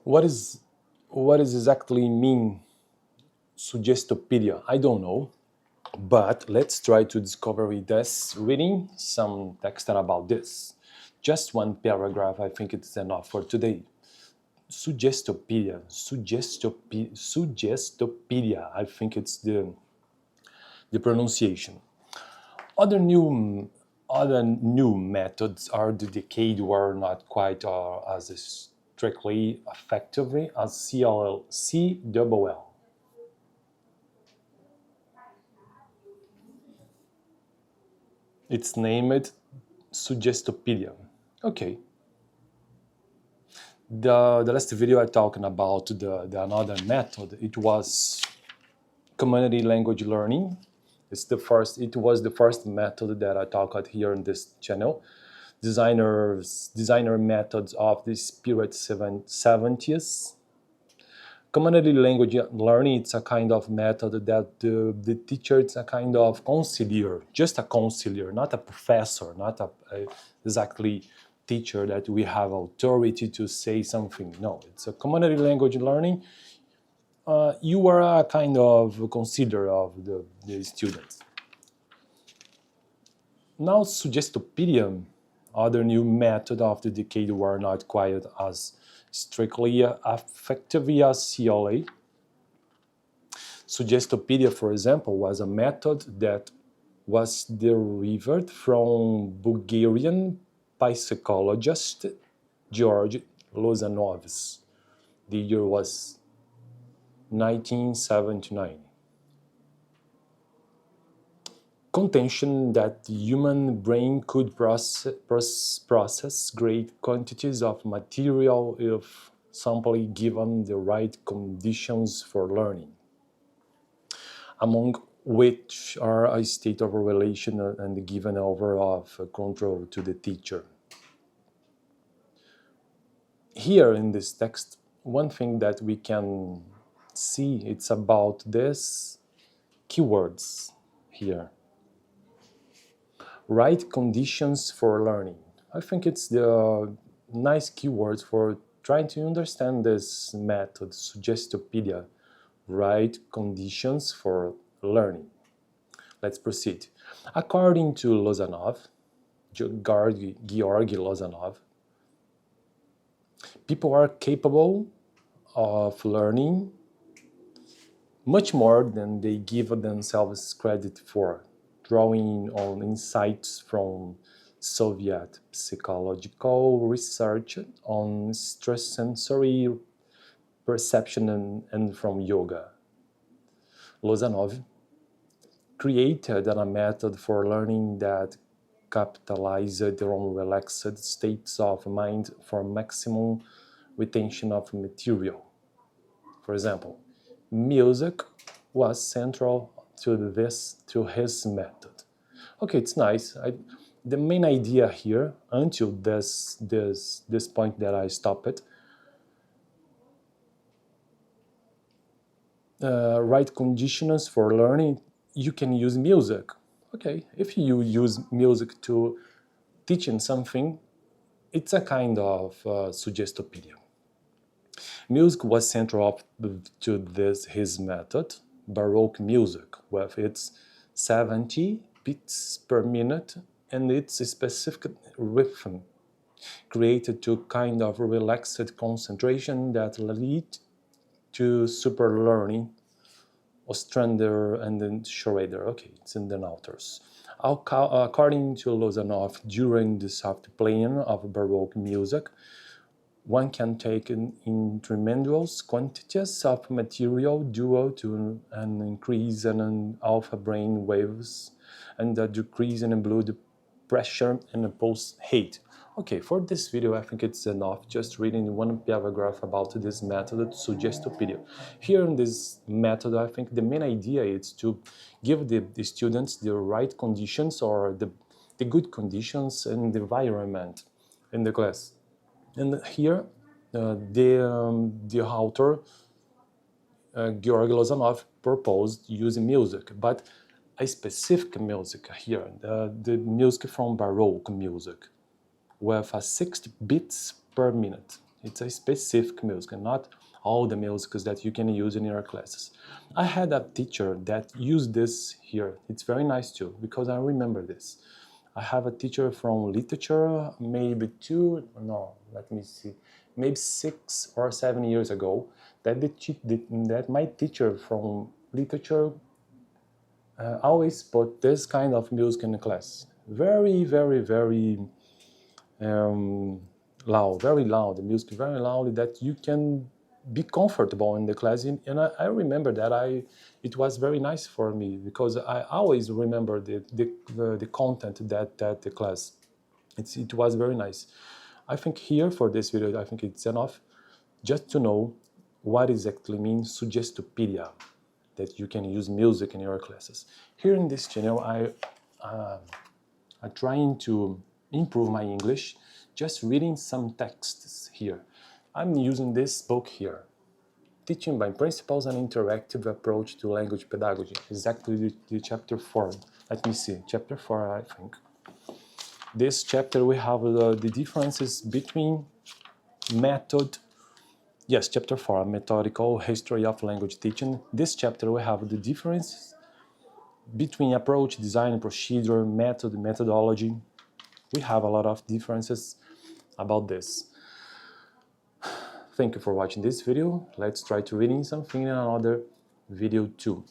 What is exactly mean Suggestopedia? I don't know, but let's try to discover with this reading some text about this. Just one paragraph, I think it's enough for today. Suggestopedia, Suggestopedia, I think it's the pronunciation. Other new methods are the decade were not quite as strictly effectively as CLL. It's named Suggestopedia. Okay. The last video I talking about the another method. It was community language learning. It was the first method that I talked here in this channel. Designer methods of the spirit 70s. Community language learning, it's a kind of method that the teacher, it's a kind of counselor, just a counselor, not a professor, not a exactly teacher that we have authority to say something. No, it's a community language learning. You are a kind of consider of the students. Now, Suggestopedia, other new method of the decade were not quite as strictly effective as CLA. Suggestopedia, for example, was a method that was derived from Bulgarian psychologist George Lozanov's. The year was 1979. Contention that the human brain could process great quantities of material if simply given the right conditions for learning, among which are a state of relation and given over of control to the teacher. Here in this text, one thing that we can see, it's about this keywords here. Right conditions for learning. I think it's the nice keywords for trying to understand this method, Suggestopedia. Right conditions for learning. Let's proceed. According to Lozanov, Georgy Lozanov, people are capable of learning much more than they give themselves credit for, drawing on insights from Soviet psychological research on stress sensory perception and from yoga. Lozanov created a method for learning that capitalized on relaxed states of mind for maximum retention of material. For example, music was central to his method. Okay, it's nice. The main idea here, until this point that I stopped, right conditions for learning, you can use music. Okay, if you use music to teaching something, it's a kind of Suggestopedia. Music was central to his method, Baroque music, with its 70 beats per minute and its specific rhythm, created to kind of relaxed concentration that lead to super learning. Ostrander and then Schrader. Okay, it's in the authors. According to Lozanov, during the soft playing of Baroque music, one can take in tremendous quantities of material due to an increase in alpha brain waves and a decrease in blood pressure and pulse rate. Okay, for this video, I think it's enough just reading one paragraph about this method, Suggestopedia. Here in this method, I think the main idea is to give the students the right conditions or the good conditions in the environment in the class. And here, the author, Georgy Lozanov, proposed using music, but a specific music here, the music from Baroque music, with 60 beats per minute. It's a specific music, and not all the musics that you can use in your classes. I had a teacher that used this here. It's very nice too, because I remember this. I have a teacher from literature, maybe maybe 6 or 7 years ago, that my teacher from literature always put this kind of music in the class. Very, very, very loud, very loud, the music very loud, that you can be comfortable in the class. And I remember that it was very nice for me, because I always remember the content that the class. It was very nice. I think here for this video, I think it's enough just to know what exactly means Suggestopedia, that you can use music in your classes. Here in this channel, I'm trying to improve my English, just reading some texts here. I'm using this book here, Teaching by Principles, an Interactive Approach to Language Pedagogy, exactly the chapter 4. Let me see, chapter 4, I think. This chapter we have the differences between method, yes, chapter 4, Methodical History of Language Teaching. This chapter we have the difference between approach, design, procedure, method, methodology. We have a lot of differences about this. Thank you for watching this video. Let's try to reading something in another video too.